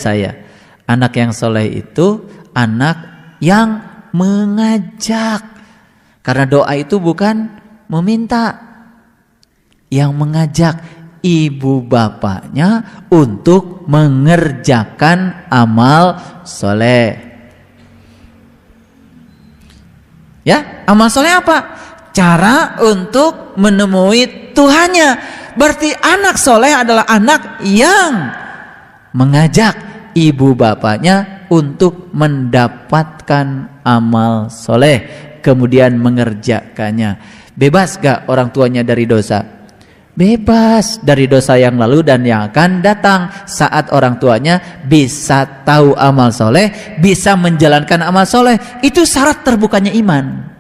saya, anak yang soleh itu anak yang mengajak. Karena doa itu bukan meminta, yang mengajak ibu bapaknya untuk mengerjakan amal soleh. Ya, amal soleh apa? Cara untuk menemui Tuhannya. Berarti anak soleh adalah anak yang mengajak ibu bapaknya untuk mendapatkan amal soleh, kemudian mengerjakannya. Bebas gak orang tuanya dari dosa? Bebas dari dosa yang lalu dan yang akan datang. Saat orang tuanya bisa tahu amal soleh, bisa menjalankan amal soleh, itu syarat terbukanya iman.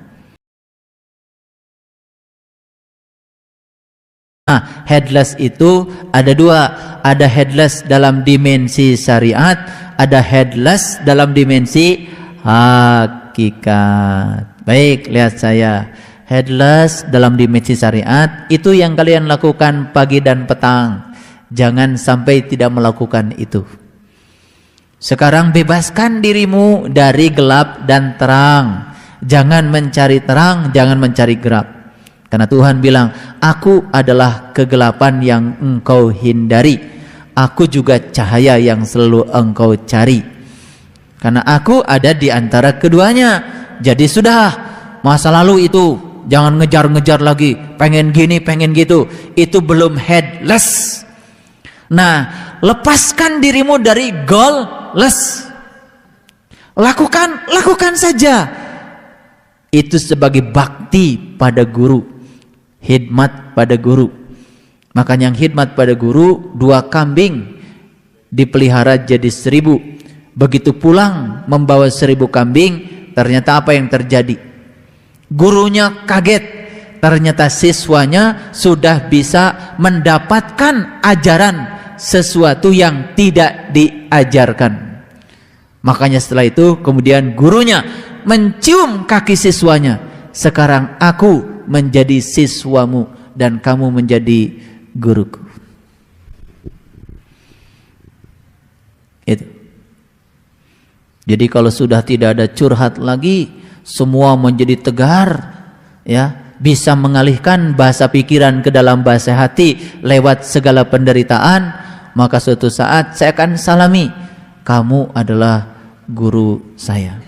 Nah, headless itu ada dua. Ada headless dalam dimensi syariat, ada headless dalam dimensi hakikat. Baik, lihat saya. Headless dalam dimensi syariat itu yang kalian lakukan pagi dan petang. Jangan sampai tidak melakukan itu. Sekarang bebaskan dirimu dari gelap dan terang. Jangan mencari terang, jangan mencari gelap. Karena Tuhan bilang, aku adalah kegelapan yang engkau hindari. Aku juga cahaya yang selalu engkau cari. Karena aku ada di antara keduanya. Jadi sudah, masa lalu itu jangan ngejar-ngejar lagi, pengen gini, pengen gitu. Itu belum headless. Nah, lepaskan dirimu dari goalless. Lakukan saja. Itu sebagai bakti pada guru. Khidmat pada guru. Makanya yang khidmat pada guru, 2 kambing dipelihara jadi 1000. Begitu pulang membawa 1000 kambing, ternyata apa yang terjadi? Gurunya kaget, ternyata siswanya sudah bisa mendapatkan ajaran sesuatu yang tidak diajarkan. Makanya setelah itu kemudian gurunya mencium kaki siswanya. Sekarang aku menjadi siswamu dan kamu menjadi guruku. Itu. Jadi kalau sudah tidak ada curhat lagi, semua menjadi tegar, ya, bisa mengalihkan bahasa pikiran ke dalam bahasa hati lewat segala penderitaan, maka suatu saat saya akan salami, kamu adalah guru saya.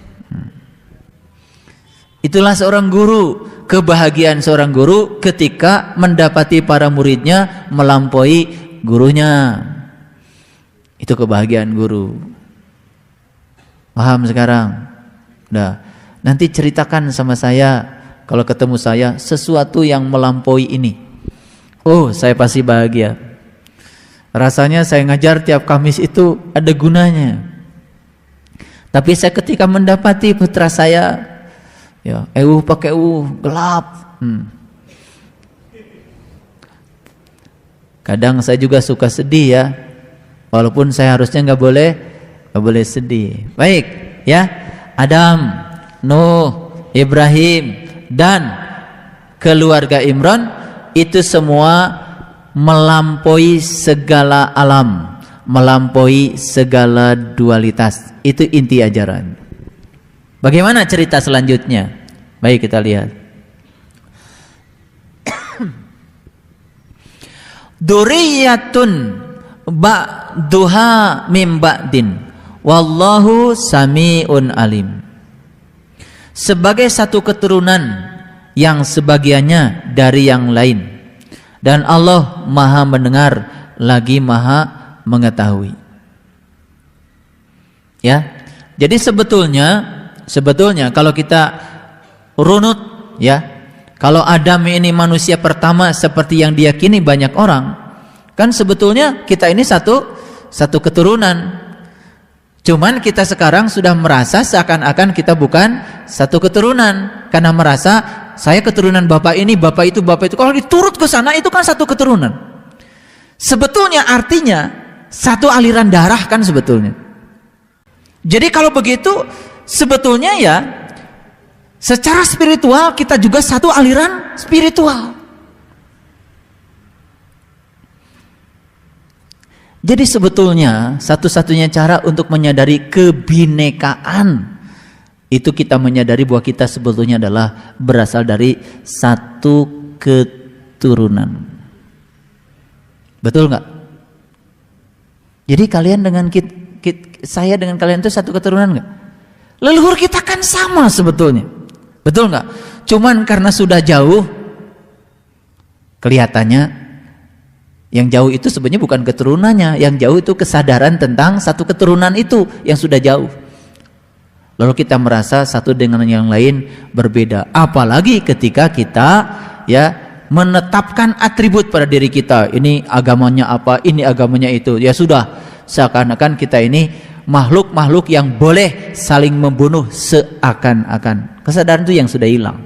Itulah seorang guru, kebahagiaan seorang guru ketika mendapati para muridnya melampaui gurunya. Itu kebahagiaan guru. Paham sekarang? Udah. Nanti ceritakan sama saya kalau ketemu saya sesuatu yang melampaui ini. Oh, saya pasti bahagia. Rasanya saya ngajar tiap Kamis itu ada gunanya. Tapi saya ketika mendapati putra saya, ya, pakai gelap. Kadang saya juga suka sedih ya. Walaupun saya harusnya nggak boleh sedih. Baik, ya. Adam, Nuh, Ibrahim dan keluarga Imran itu semua melampaui segala alam, melampaui segala dualitas. Itu inti ajaran. Bagaimana cerita selanjutnya? Baik, kita lihat. Duriyatun ba'duha mim ba'din wallahu sami'un alim. Sebagai satu keturunan yang sebagiannya dari yang lain, dan Allah Maha mendengar lagi Maha mengetahui. Ya. Jadi sebetulnya kalau kita runut, ya, kalau Adam ini manusia pertama seperti yang diyakini banyak orang, kan sebetulnya kita ini satu keturunan. Cuman kita sekarang sudah merasa seakan-akan kita bukan satu keturunan, karena merasa saya keturunan bapak ini, bapak itu, bapak itu. Kalau diturut ke sana itu kan satu keturunan. Sebetulnya artinya satu aliran darah kan sebetulnya. Jadi kalau begitu sebetulnya ya secara spiritual kita juga satu aliran spiritual. Jadi sebetulnya satu-satunya cara untuk menyadari kebinekaan itu kita menyadari bahwa kita sebetulnya adalah berasal dari satu keturunan. Betul nggak? Jadi kalian dengan saya dengan kalian itu satu keturunan nggak? Leluhur kita kan sama sebetulnya. Betul nggak? Cuman karena sudah jauh, kelihatannya yang jauh itu sebenarnya bukan keturunannya, yang jauh itu kesadaran tentang satu keturunan itu yang sudah jauh. Lalu kita merasa satu dengan yang lain berbeda. Apalagi ketika kita menetapkan atribut pada diri kita. Ini agamanya apa, ini agamanya itu. Ya sudah, seakan-akan kita ini makhluk-makhluk yang boleh saling membunuh seakan-akan. Kesadaran itu yang sudah hilang.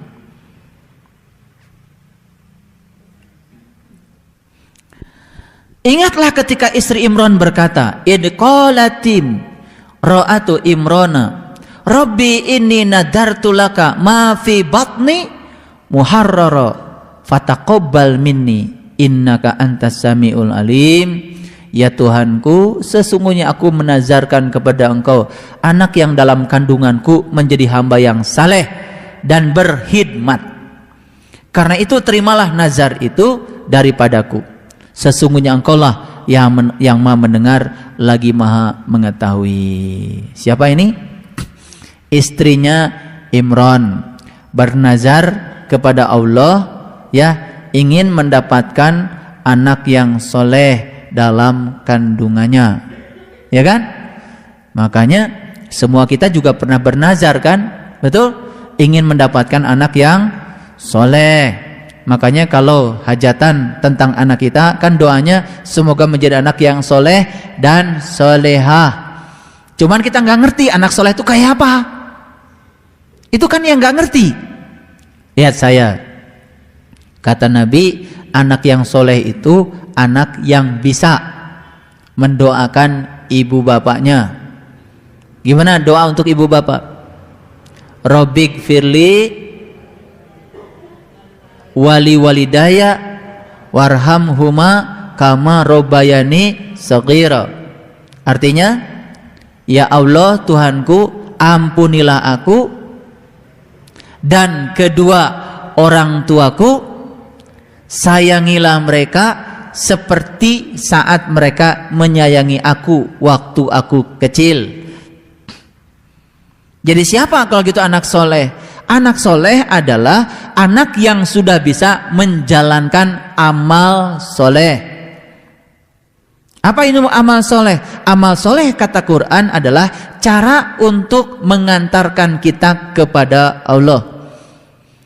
Ingatlah ketika istri Imran berkata, idqalatim ra'atu Imrana Rabbi inni nadartu laka ma fi batni muharrara fataqabbal minni innaka antas samiul alim. Ya Tuhanku, sesungguhnya aku menazarkan kepada Engkau anak yang dalam kandunganku menjadi hamba yang saleh dan berkhidmat. Karena itu terimalah nazar itu daripadaku. Sesungguhnya Engkau lah yang maha mendengar lagi maha mengetahui. Siapa ini? Istrinya Imran bernazar kepada Allah, ingin mendapatkan anak yang soleh dalam kandungannya, ya kan? Makanya semua kita juga pernah bernazar kan, betul? Ingin mendapatkan anak yang soleh. Makanya kalau hajatan tentang anak kita kan doanya semoga menjadi anak yang soleh dan solehah. Cuman kita nggak ngerti anak soleh itu kayak apa. Itu kan yang nggak ngerti. Lihat saya, kata Nabi, anak yang soleh itu anak yang bisa mendoakan ibu bapaknya. Gimana doa untuk ibu bapak? Robbik firli wali walidaya warhamhuma kama robbayani shaghira. Artinya, ya Allah Tuhanku, ampunilah aku dan kedua orang tuaku, sayangilah mereka seperti saat mereka menyayangi aku waktu aku kecil. Jadi siapa kalau gitu anak soleh? Anak soleh adalah anak yang sudah bisa menjalankan amal soleh. Apa ini amal soleh? Amal soleh kata Quran adalah cara untuk mengantarkan kita kepada Allah.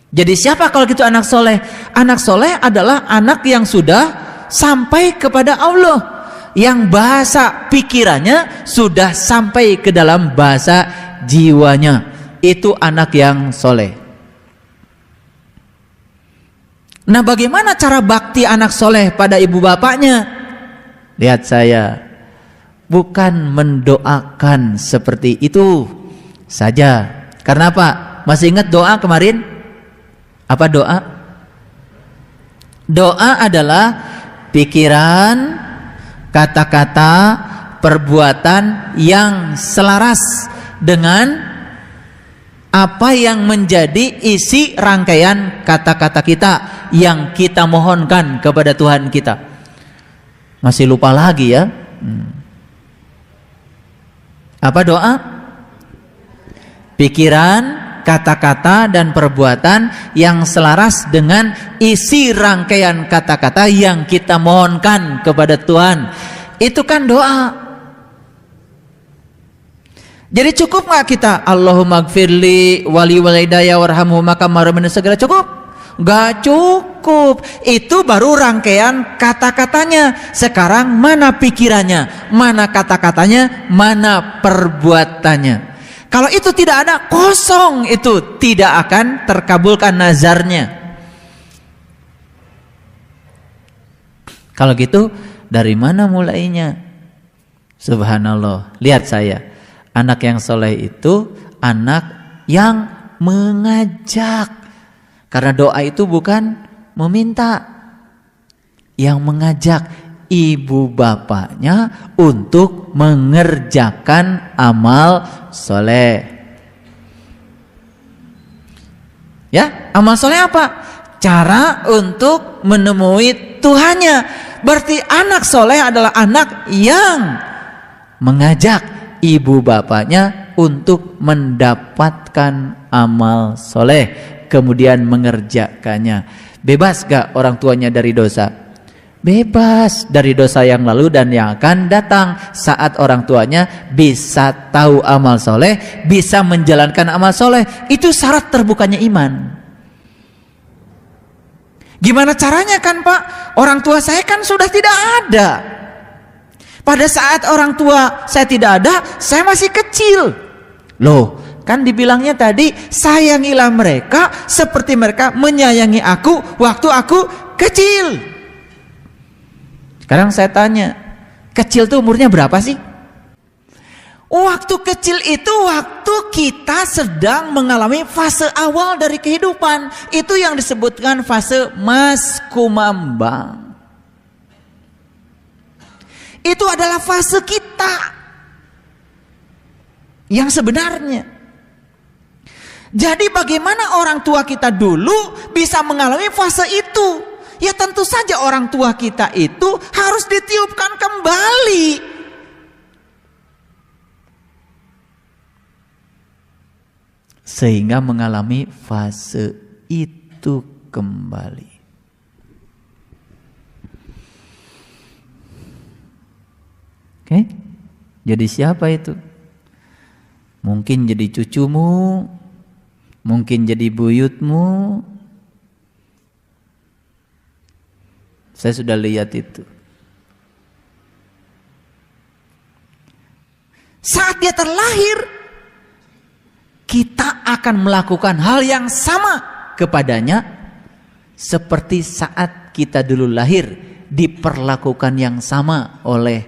Jadi siapa kalau gitu anak soleh? Anak soleh adalah anak yang sudah sampai kepada Allah, yang bahasa pikirannya sudah sampai ke dalam bahasa jiwanya. Itu anak yang soleh. Nah, bagaimana cara bakti anak soleh pada ibu bapaknya? Lihat saya, bukan mendoakan seperti itu saja. Karena apa? Masih ingat doa kemarin? Apa doa? Doa adalah pikiran, kata-kata, perbuatan yang selaras dengan apa yang menjadi isi rangkaian kata-kata kita yang kita mohonkan kepada Tuhan kita. Masih lupa lagi ya? Apa doa? Pikiran, kata-kata dan perbuatan yang selaras dengan isi rangkaian kata-kata yang kita mohonkan kepada Tuhan. Itu kan doa. Jadi cukup nggak kita Allahumma gfirli wali walidaya warhamhuma kama rabbayani shaghira? Cukup? Nggak cukup. Itu baru rangkaian kata-katanya. Sekarang mana pikirannya, mana kata-katanya, mana perbuatannya. Kalau itu tidak ada, kosong, itu tidak akan terkabulkan nazarnya. Kalau gitu dari mana mulainya? Subhanallah. Lihat saya, anak yang soleh itu anak yang mengajak. Karena doa itu bukan meminta, yang mengajak. ibu bapaknya untuk mengerjakan amal soleh. Ya, amal soleh apa? Cara untuk menemui Tuhannya. Berarti anak soleh adalah anak yang mengajak ibu bapaknya untuk mendapatkan amal soleh, kemudian mengerjakannya. Bebas gak orang tuanya dari dosa? Bebas dari dosa yang lalu dan yang akan datang. Saat orang tuanya bisa tahu amal soleh, bisa menjalankan amal soleh, itu syarat terbukanya iman. Gimana caranya kan Pak? Orang tua saya kan sudah tidak ada. Pada saat orang tua saya tidak ada, saya masih kecil. Loh, kan dibilangnya tadi, sayangilah mereka seperti mereka menyayangi aku waktu aku kecil. Sekarang saya tanya, kecil tuh umurnya berapa sih? Waktu kecil itu waktu kita sedang mengalami fase awal dari kehidupan. Itu yang disebutkan fase mas kumambang. Itu adalah fase kita yang sebenarnya. Jadi bagaimana orang tua kita dulu bisa mengalami fase itu? Ya tentu saja orang tua kita itu harus ditiupkan kembali. Sehingga mengalami fase itu kembali. Oke? Jadi siapa itu? Mungkin jadi cucumu, mungkin jadi buyutmu. Saya sudah lihat itu. Saat dia terlahir, kita akan melakukan hal yang sama kepadanya seperti saat kita dulu lahir diperlakukan yang sama oleh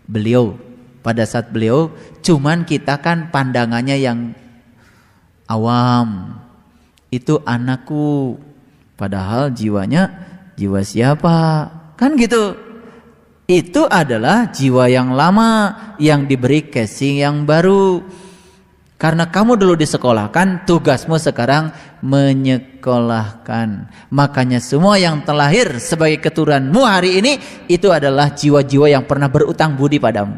beliau. Pada saat beliau, cuman kita kan pandangannya yang awam. Itu anakku, padahal jiwanya jiwa siapa? Kan gitu. Itu adalah jiwa yang lama yang diberi casing yang baru. Karena kamu dulu disekolahkan, tugasmu sekarang menyekolahkan. Makanya semua yang terlahir sebagai keturunanmu hari ini, itu adalah jiwa-jiwa yang pernah berutang budi padamu.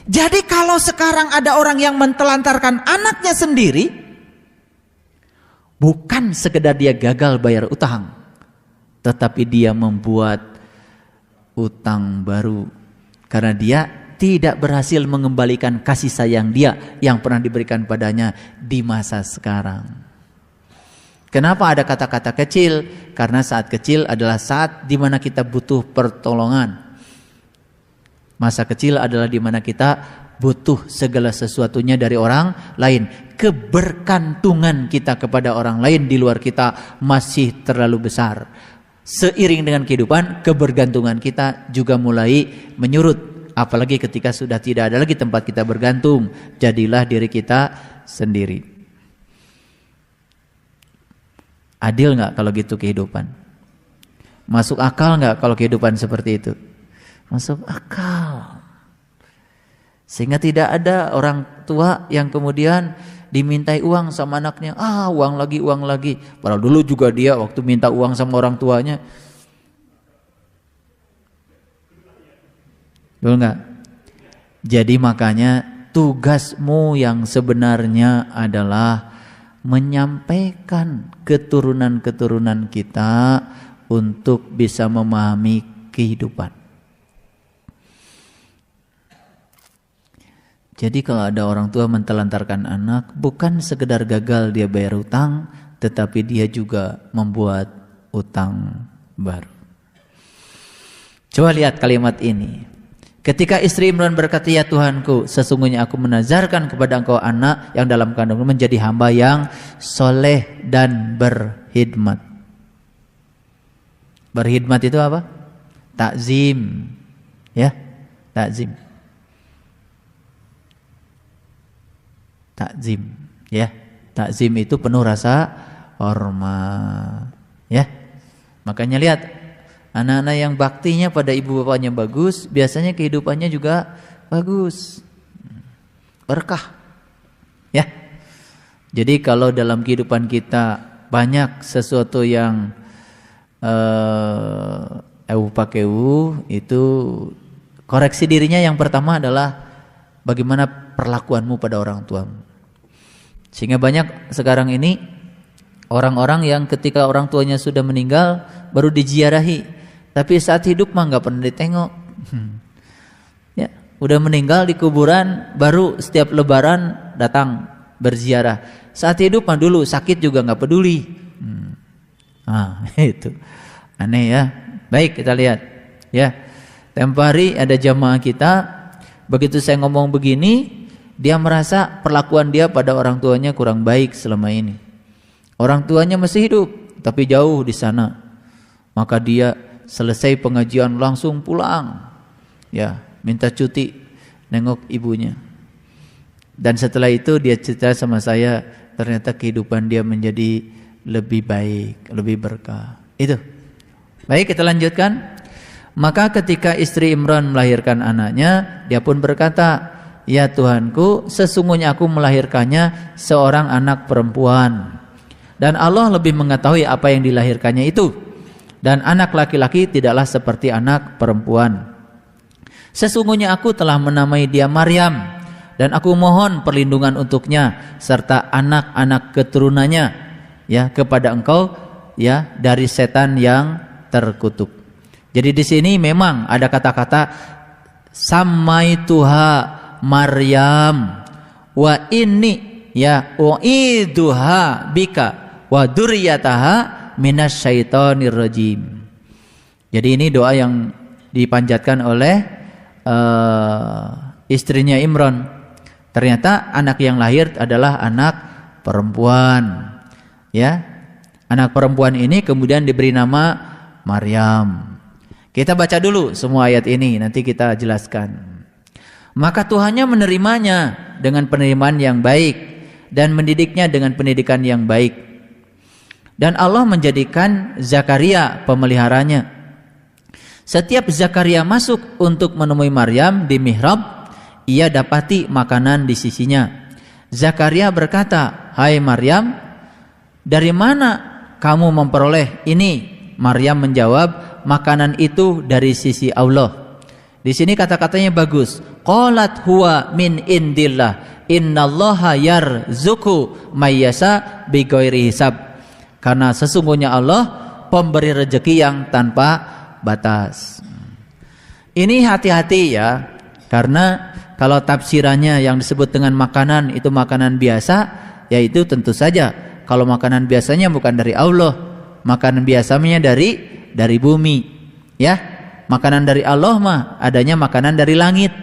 Jadi kalau sekarang ada orang yang mentelantarkan anaknya sendiri, bukan sekedar dia gagal bayar utang, tetapi dia membuat utang baru. Karena dia tidak berhasil mengembalikan kasih sayang dia yang pernah diberikan padanya di masa sekarang. Kenapa ada kata-kata kecil? Karena saat kecil adalah saat di mana kita butuh pertolongan. Masa kecil adalah di mana kita butuh segala sesuatunya dari orang lain. Kebergantungan kita kepada orang lain di luar kita masih terlalu besar. Seiring dengan kehidupan, kebergantungan kita juga mulai menyurut. Apalagi ketika sudah tidak ada lagi tempat kita bergantung, jadilah diri kita sendiri. Adil nggak kalau gitu kehidupan? Masuk akal nggak kalau kehidupan seperti itu? Masuk akal. Sehingga tidak ada orang tua yang kemudian dimintai uang sama anaknya, uang lagi. Padahal dulu juga dia waktu minta uang sama orang tuanya, betul nggak? Jadi makanya tugasmu yang sebenarnya adalah menyampaikan keturunan-keturunan kita untuk bisa memahami kehidupan. Jadi kalau ada orang tua mentelantarkan anak, bukan sekedar gagal dia bayar utang, tetapi dia juga membuat utang baru. Coba lihat kalimat ini. Ketika istri Imran berkata, ya Tuhanku, sesungguhnya aku menazarkan kepada engkau anak yang dalam kandungmu menjadi hamba yang soleh dan berkhidmat. Berkhidmat itu apa? Takzim. Ya, takzim. Takzim, ya. Takzim itu penuh rasa hormat, ya. Makanya lihat, anak-anak yang baktinya pada ibu bapaknya bagus, biasanya kehidupannya juga bagus. Berkah. Ya. Jadi kalau dalam kehidupan kita banyak sesuatu yang itu koreksi dirinya. Yang pertama adalah bagaimana perlakuanmu pada orang tuamu. Sehingga banyak sekarang ini orang-orang yang ketika orang tuanya sudah meninggal baru diziarahi, tapi saat hidup mah nggak pernah ditengok. Ya, udah meninggal di kuburan baru setiap lebaran datang berziarah. Saat hidup mah dulu sakit juga nggak peduli. Itu aneh ya. Baik, kita lihat ya. Tempo hari ada jamaah kita, begitu saya ngomong begini, dia merasa perlakuan dia pada orang tuanya kurang baik selama ini. Orang tuanya masih hidup tapi jauh di sana. Maka dia selesai pengajian langsung pulang. Ya, minta cuti nengok ibunya. Dan setelah itu dia cerita sama saya, ternyata kehidupan dia menjadi lebih baik, lebih berkah. Itu. Baik, kita lanjutkan. Maka ketika istri Imran melahirkan anaknya, dia pun berkata, "Ya Tuhanku, sesungguhnya aku melahirkannya seorang anak perempuan. Dan Allah lebih mengetahui apa yang dilahirkannya itu. Dan anak laki-laki tidaklah seperti anak perempuan. Sesungguhnya aku telah menamai dia Maryam. Dan aku mohon perlindungan untuknya serta anak-anak keturunannya ya kepada Engkau ya dari setan yang terkutuk." Jadi di sini memang ada kata-kata samaituha Maryam wa inni ya uiduha bika wa dzurriyyataha minasyaitonir rajim. Jadi ini doa yang dipanjatkan oleh istrinya Imran. Ternyata anak yang lahir adalah anak perempuan. Ya. Anak perempuan ini kemudian diberi nama Maryam. Kita baca dulu semua ayat ini, nanti kita jelaskan. Maka Tuhannya menerimanya dengan penerimaan yang baik dan mendidiknya dengan pendidikan yang baik. Dan Allah menjadikan Zakaria pemeliharanya. Setiap Zakaria masuk untuk menemui Maryam di mihrab, ia dapati makanan di sisinya. Zakaria berkata, "Hai Maryam, dari mana kamu memperoleh ini?" Maryam menjawab, "Makanan itu dari sisi Allah." Di sini kata-katanya bagus. Qalat huwa min indillah. Innallaha yarzuqu may yasha bighairi hisab. Karena sesungguhnya Allah pemberi rezeki yang tanpa batas. Ini hati-hati ya. Karena kalau tafsirannya yang disebut dengan makanan itu makanan biasa, yaitu tentu saja kalau makanan biasanya bukan dari Allah, makanan biasanya dari bumi. Ya, makanan dari Allah mah adanya makanan dari langit.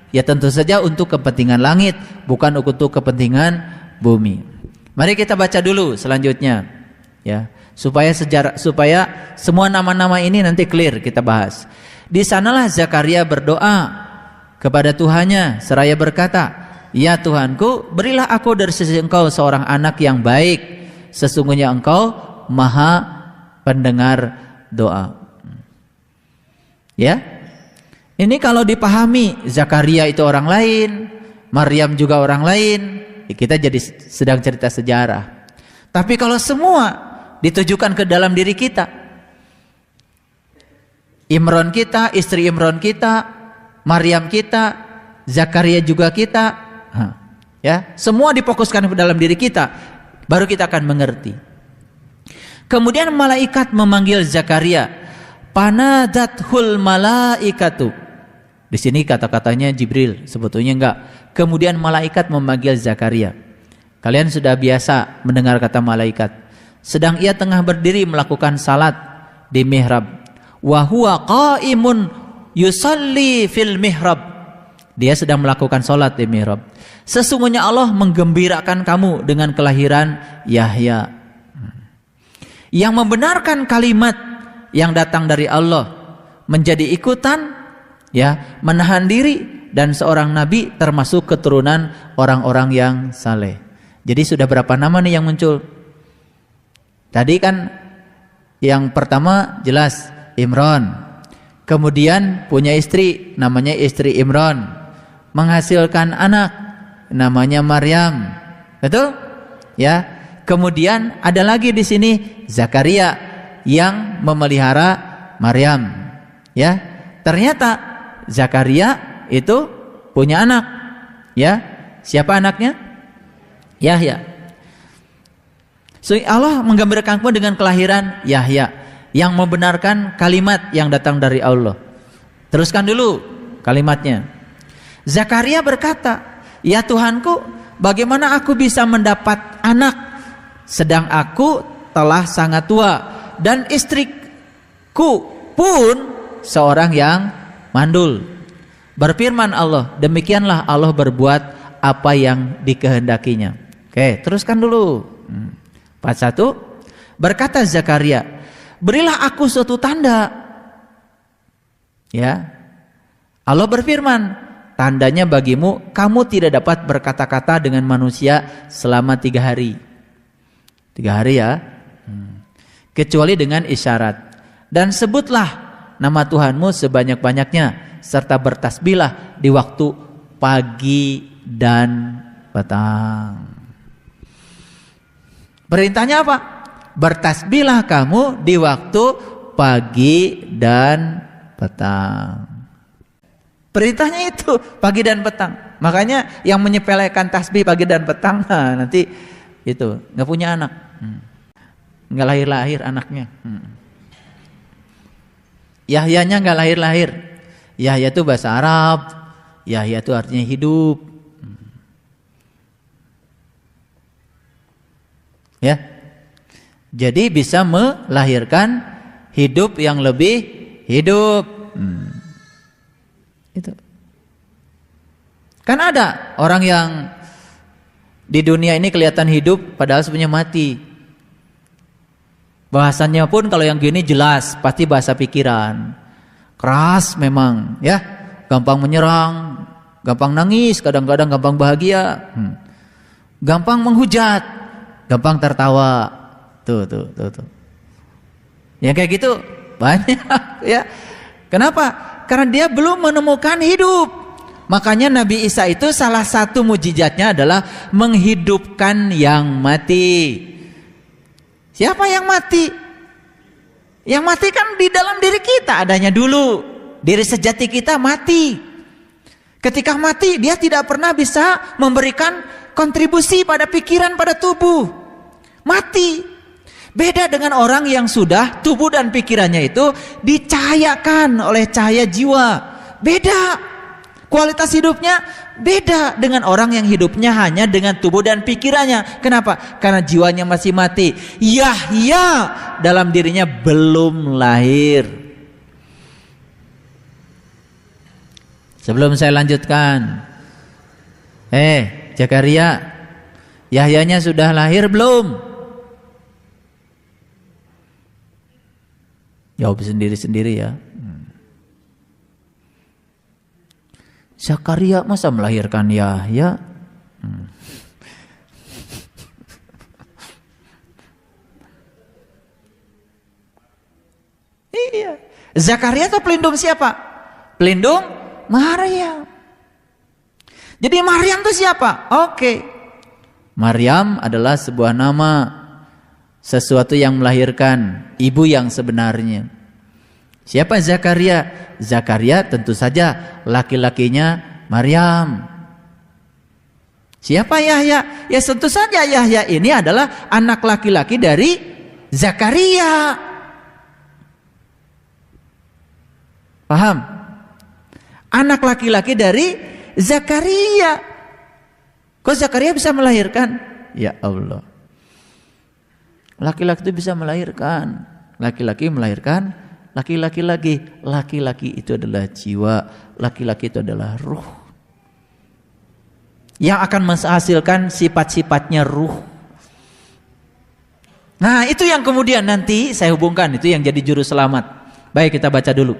Ya tentu saja untuk kepentingan langit, bukan untuk kepentingan bumi. Mari kita baca dulu selanjutnya, ya, supaya semua nama-nama ini nanti clear kita bahas. Di sanalah Zakaria berdoa kepada Tuhannya seraya berkata, "Ya Tuhanku, berilah aku dari sisi Engkau seorang anak yang baik. Sesungguhnya Engkau Maha pendengar doa." Ya. Ini kalau dipahami Zakaria itu orang lain, Maryam juga orang lain, kita jadi sedang cerita sejarah. Tapi kalau semua ditujukan ke dalam diri kita, Imran kita, istri Imran kita, Maryam kita, Zakaria juga kita, ya, semua difokuskan ke dalam diri kita, baru kita akan mengerti. Kemudian malaikat memanggil Zakaria, panadathul malaikatu. Di sini kata-katanya Jibril, sebetulnya enggak. Kemudian malaikat memanggil Zakaria. Kalian sudah biasa mendengar kata malaikat. Sedang ia tengah berdiri melakukan salat di mihrab. Wa huwa qaimun yusalli fil mihrab. Dia sedang melakukan salat di mihrab. Sesungguhnya Allah menggembirakan kamu dengan kelahiran Yahya, yang membenarkan kalimat yang datang dari Allah, menjadi ikutan, ya, menahan diri, dan seorang nabi termasuk keturunan orang-orang yang saleh. Jadi sudah berapa nama nih yang muncul? Tadi kan Yang pertama jelas Imran. Kemudian punya istri, namanya istri Imran. Menghasilkan anak, namanya Maryam. Betul? Ya. Kemudian ada lagi di sini Zakaria yang memelihara Maryam. Ya. Ternyata Zakaria itu punya anak. Ya. Siapa anaknya? Yahya. So, Allah menggambarkan dengan kelahiran Yahya yang membenarkan kalimat yang datang dari Allah. Teruskan dulu kalimatnya. Zakaria berkata, "Ya Tuhanku, bagaimana aku bisa mendapat anak sedang aku telah sangat tua dan istriku pun seorang yang mandul." Berfirman Allah, demikianlah Allah berbuat apa yang dikehendakinya. Oke, teruskan dulu. 41. Berkata Zakaria, "Berilah aku suatu tanda." Ya. Allah berfirman, "Tandanya bagimu, kamu tidak dapat berkata-kata dengan manusia selama 3 hari." 3 hari ya. Kecuali dengan isyarat. Dan sebutlah nama Tuhanmu sebanyak-banyaknya, serta bertasbihlah di waktu pagi dan petang. Perintahnya apa? Bertasbihlah kamu di waktu pagi dan petang. Perintahnya itu pagi dan petang. Makanya yang menyepelekan tasbih pagi dan petang, nah, nanti itu nggak punya anak, nggak lahir-lahir anaknya. Yahyanya nggak lahir-lahir. Yahya itu bahasa Arab. Yahya itu artinya hidup. Ya, jadi bisa melahirkan hidup yang lebih hidup. Itu kan ada orang yang di dunia ini kelihatan hidup padahal sebenarnya mati. Bahasannya pun kalau yang gini jelas, pasti bahasa pikiran. Keras memang, ya, gampang menyerang, gampang nangis, kadang-kadang gampang bahagia, gampang menghujat, gampang tertawa, tuh. Yang kayak gitu banyak, ya. Kenapa? Karena dia belum menemukan hidup. Makanya Nabi Isa itu salah satu mujizatnya adalah menghidupkan yang mati. Siapa yang mati? Yang mati kan di dalam diri kita adanya dulu. Diri sejati kita mati. Ketika mati, dia tidak pernah bisa memberikan kontribusi pada pikiran, pada tubuh. Mati. Beda dengan orang yang sudah tubuh dan pikirannya itu dicahayakan oleh cahaya jiwa. Beda. Kualitas hidupnya beda dengan orang yang hidupnya hanya dengan tubuh dan pikirannya. Kenapa? Karena jiwanya masih mati. Yahya dalam dirinya belum lahir. Sebelum saya lanjutkan, Zakaria, Yahyanya sudah lahir belum? Jawab sendiri-sendiri ya. Zakaria masa melahirkan Yahya? Iya. Zakaria itu pelindung siapa? Pelindung Maryam. Jadi Maryam itu siapa? Oke. Maryam adalah sebuah nama, sesuatu yang melahirkan, ibu yang sebenarnya. Siapa Zakaria? Zakaria tentu saja laki-lakinya Maryam. Siapa Yahya? Ya tentu saja Yahya ini adalah anak laki-laki dari Zakaria. Paham? Anak laki-laki dari Zakaria. Kok Zakaria bisa melahirkan? Ya Allah. Laki-laki itu bisa melahirkan. Laki-laki melahirkan laki-laki lagi. Laki-laki itu adalah jiwa, laki-laki itu adalah ruh yang akan menghasilkan sifat-sifatnya ruh. Nah, itu yang kemudian nanti saya hubungkan, itu yang jadi juru selamat. Baik, kita baca dulu.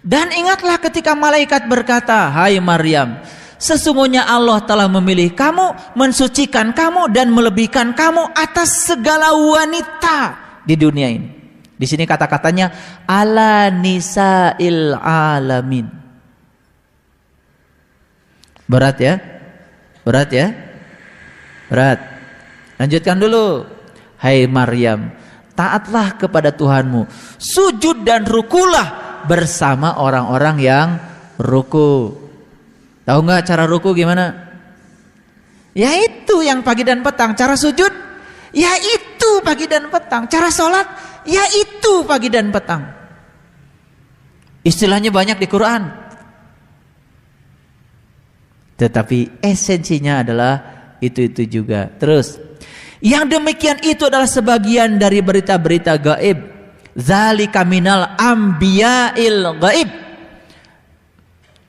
Dan ingatlah ketika malaikat berkata, "Hai Maryam, sesungguhnya Allah telah memilih kamu, mensucikan kamu dan melebihkan kamu atas segala wanita." di dunia ini. Di sini kata-katanya ala nisa'il alamin. Berat ya? Berat ya? Berat. Lanjutkan dulu. Hai Maryam, taatlah kepada Tuhanmu, sujud dan rukulah bersama orang-orang yang ruku. Tahu nggak cara ruku gimana? Ya itu yang pagi dan petang. Cara sujud, ya itu pagi dan petang. Cara sholat, ya itu pagi dan petang. Istilahnya banyak di Quran, tetapi esensinya adalah itu juga. Terus, yang demikian itu adalah sebagian dari berita-berita gaib. Zalika minal ambiya'il gaib.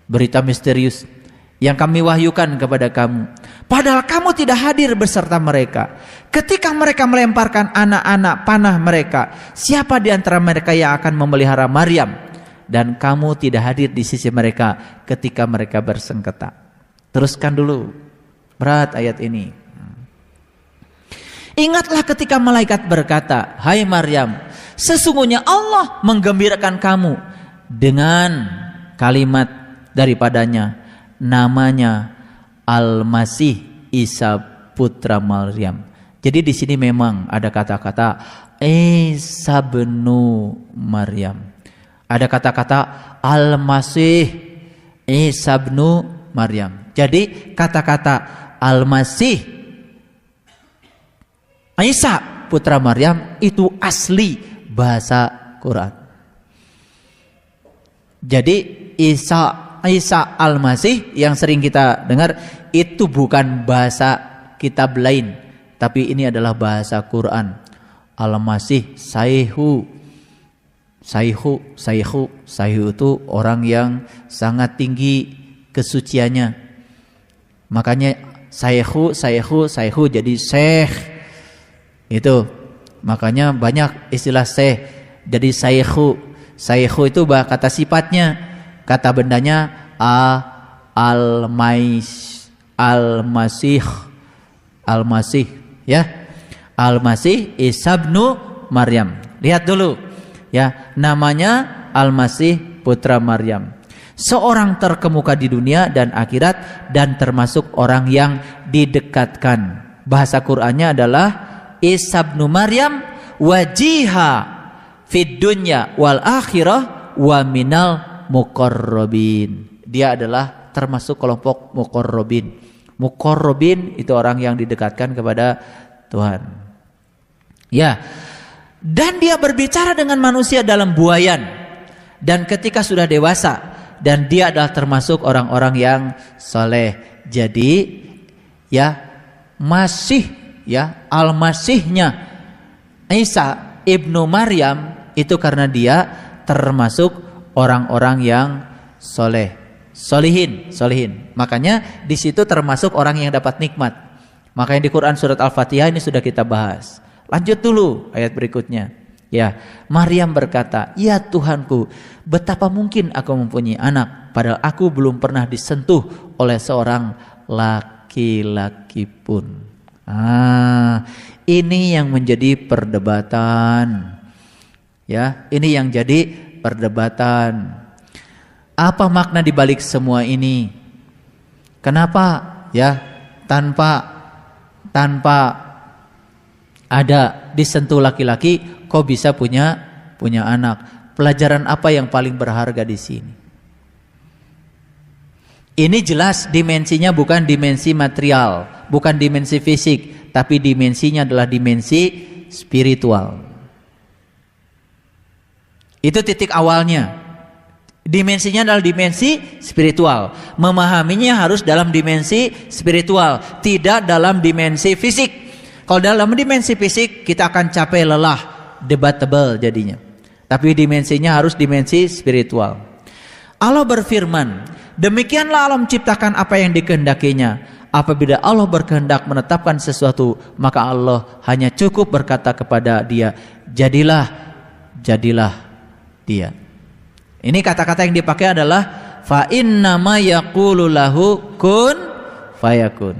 Berita misterius yang kami wahyukan kepada kamu, padahal kamu tidak hadir beserta mereka ketika mereka melemparkan anak-anak panah mereka. Siapa di antara mereka yang akan memelihara Maryam? Dan kamu tidak hadir di sisi mereka ketika mereka bersengketa. Teruskan dulu. Berat ayat ini. Ingatlah ketika malaikat berkata, hai Maryam, sesungguhnya Allah menggembirakan kamu dengan kalimat daripadanya, namanya Al-Masih Isa putra Maryam. Jadi di sini memang ada kata-kata Isa benu Maryam. Ada kata-kata Al-Masih Isa benu Maryam. Jadi kata-kata Al-Masih Isa putra Maryam itu asli bahasa Quran. Jadi Isa Al-Masih yang sering kita dengar itu bukan bahasa kitab lain, tapi ini adalah bahasa Quran. Al-Masih Sayhu itu orang yang sangat tinggi kesuciannya. Makanya Sayhu jadi Syekh. Itu makanya banyak istilah Syekh jadi Sayhu itu kata sifatnya, kata bendanya Al-Masih ya. Al-Masih Isa bnu Maryam. Lihat dulu ya, namanya Al-Masih putra Maryam. Seorang terkemuka di dunia dan akhirat dan termasuk orang yang didekatkan. Bahasa Qur'annya adalah Isa bnu Maryam wajiha fid dunya wal akhirah wa minal muqarrabin. Dia adalah termasuk kelompok muqarrabin. Muqarrabin itu orang yang didekatkan kepada Tuhan. Ya. Dan dia berbicara dengan manusia dalam buayan. Dan ketika sudah dewasa, dan dia adalah termasuk orang-orang yang soleh. Jadi ya masih ya Al-Masihnya Isa ibnu Maryam itu karena dia termasuk orang-orang yang solihin. Makanya di situ termasuk orang yang dapat nikmat. Makanya di Quran surat Al-Fatihah ini sudah kita bahas. Lanjut dulu ayat berikutnya. Ya, Maryam berkata, ya Tuhanku, betapa mungkin aku mempunyai anak, padahal aku belum pernah disentuh oleh seorang laki-laki pun. Ini yang menjadi perdebatan. Ya, ini yang jadi perdebatan. Apa makna dibalik semua ini? Kenapa ya tanpa ada disentuh laki-laki kok bisa punya anak? Pelajaran apa yang paling berharga di sini? Ini jelas dimensinya bukan dimensi material, bukan dimensi fisik, tapi dimensinya adalah dimensi spiritual. Itu titik awalnya. Dimensinya adalah dimensi spiritual. Memahaminya harus dalam dimensi spiritual, tidak dalam dimensi fisik. Kalau dalam dimensi fisik kita akan capek lelah, debatable jadinya. Tapi dimensinya harus dimensi spiritual. Allah berfirman, demikianlah Allah menciptakan apa yang dikehendakinya. Apabila Allah berkehendak menetapkan sesuatu, maka Allah hanya cukup berkata kepada dia, jadilah dia. Ini kata-kata yang dipakai adalah fa innama yaqulu lahu kun fayakun.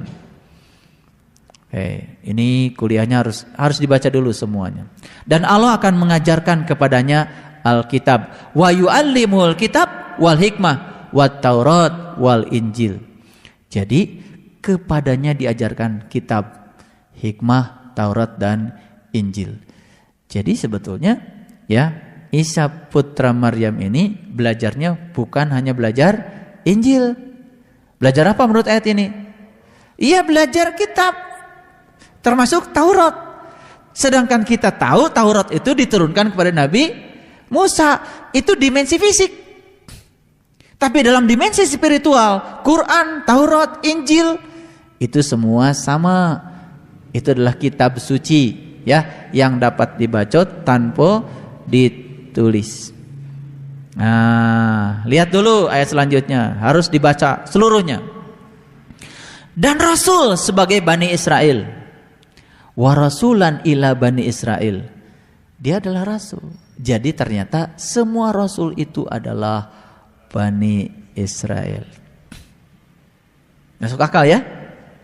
Ini kuliahnya harus dibaca dulu semuanya. Dan Allah akan mengajarkan kepadanya Alkitab. Wa yu'allimul kitab wal hikmah wat Taurat wal Injil. Jadi kepadanya diajarkan kitab, hikmah, Taurat dan Injil. Jadi sebetulnya ya, Isa putra Maryam ini belajarnya bukan hanya belajar Injil. Belajar apa menurut ayat ini? Ia belajar kitab, termasuk Taurat. Sedangkan kita tahu Taurat itu diturunkan kepada Nabi Musa. Itu dimensi fisik. Tapi dalam dimensi spiritual, Quran, Taurat, Injil, itu semua sama. Itu adalah kitab suci, ya, yang dapat dibacot tanpa ditulis. Nah, lihat dulu ayat selanjutnya, harus dibaca seluruhnya. Dan Rasul sebagai Bani Israel, wa rasulan ila Bani Israel, dia adalah Rasul. Jadi ternyata semua Rasul itu adalah Bani Israel. Masuk akal ya?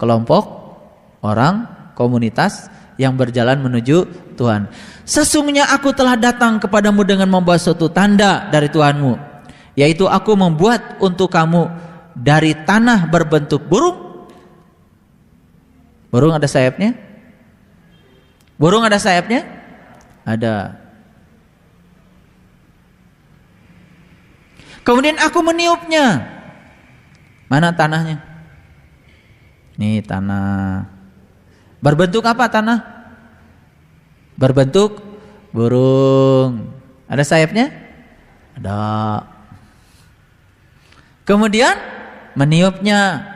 Kelompok orang, komunitas yang berjalan menuju Tuhan. Sesungguhnya aku telah datang kepadamu dengan membawa suatu tanda dari Tuhanmu, yaitu aku membuat untuk kamu dari tanah berbentuk burung. Burung ada sayapnya? Burung ada sayapnya? Ada. Kemudian aku meniupnya. Mana tanahnya? Ini tanah. Berbentuk apa tanah? Berbentuk burung. Ada sayapnya? Ada. Kemudian meniupnya.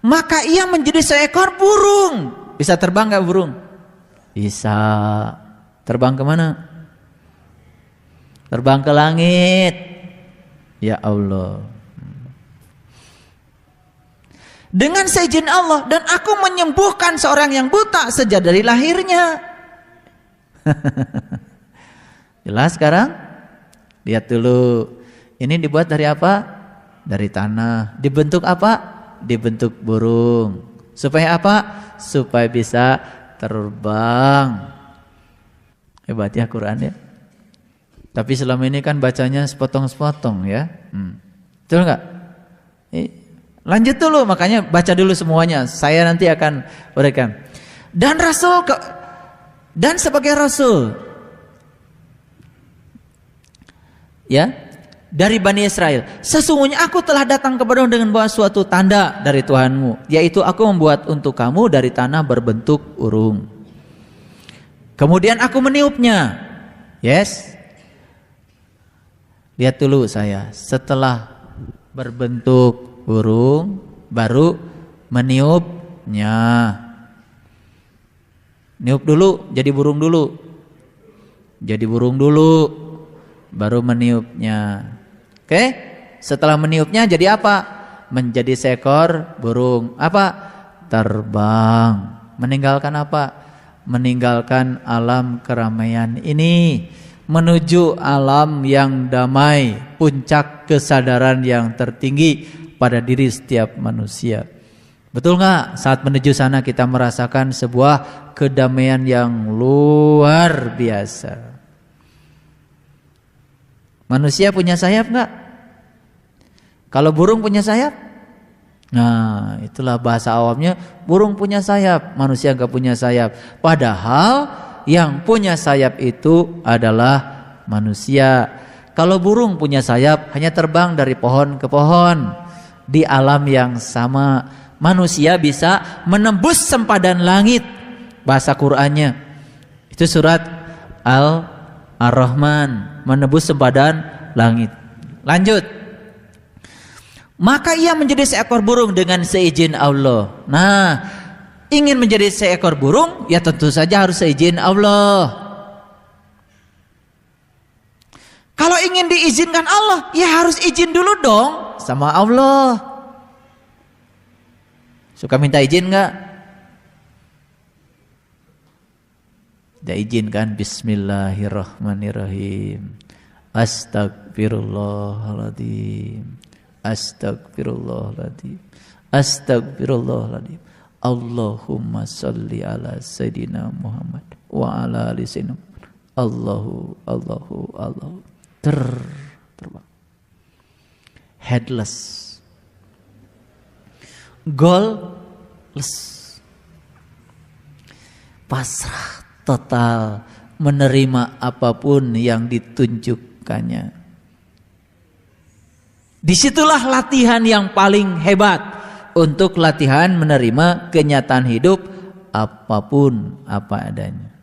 Maka ia menjadi seekor burung. Bisa terbang gak burung? Bisa. Terbang kemana? Terbang ke langit. Ya Allah. Dengan seizin Allah, dan aku menyembuhkan seorang yang buta sejak dari lahirnya. Jelas sekarang? Lihat dulu. Ini dibuat dari apa? Dari tanah. Dibentuk apa? Dibentuk burung. Supaya apa? Supaya bisa terbang. Hebat ya Quran ya. Tapi selama ini kan bacanya sepotong-sepotong ya. Betul nggak? Lanjut dulu, makanya baca dulu semuanya. Saya nanti akan berikan. Dan dan sebagai Rasul, ya, dari Bani Israel, sesungguhnya aku telah datang kepadamu dengan bawa suatu tanda dari Tuhanmu, yaitu aku membuat untuk kamu dari tanah berbentuk burung. Kemudian aku meniupnya. Yes. Lihat dulu saya, setelah berbentuk burung baru meniupnya. Niup dulu, jadi burung dulu. Jadi burung dulu baru meniupnya. Oke? Setelah meniupnya jadi apa? Menjadi seekor burung. Apa? Terbang. Meninggalkan apa? Meninggalkan alam keramaian ini menuju alam yang damai, puncak kesadaran yang tertinggi pada diri setiap manusia. Betul nggak? Saat menuju sana kita merasakan sebuah kedamaian yang luar biasa. Manusia punya sayap nggak? Kalau burung punya sayap? Nah, itulah bahasa awamnya, burung punya sayap, manusia nggak punya sayap. Padahal yang punya sayap itu adalah manusia. Kalau burung punya sayap, hanya terbang dari pohon ke pohon. Di alam yang sama, manusia bisa menembus sempadan langit. Bahasa Qur'annya itu surat Ar-Rahman, menembus sempadan langit. Lanjut. Maka ia menjadi seekor burung dengan seizin Allah. Nah, ingin menjadi seekor burung, ya tentu saja harus seizin Allah. Kalau ingin diizinkan Allah, ya harus izin dulu dong sama Allah. Suka minta izin nggak? Tidak izin kan? Bismillahirrahmanirrahim. Astagfirullahaladzim. Astagfirullahaladzim. Astagfirullahaladzim. Allahumma sholli ala Sayyidina Muhammad wa ala ali Sayyidina Allahu terbang. Headless, goalless, pasrah total, menerima apapun yang ditunjukkannya. Disitulah latihan yang paling hebat untuk latihan menerima kenyataan hidup apapun apa adanya.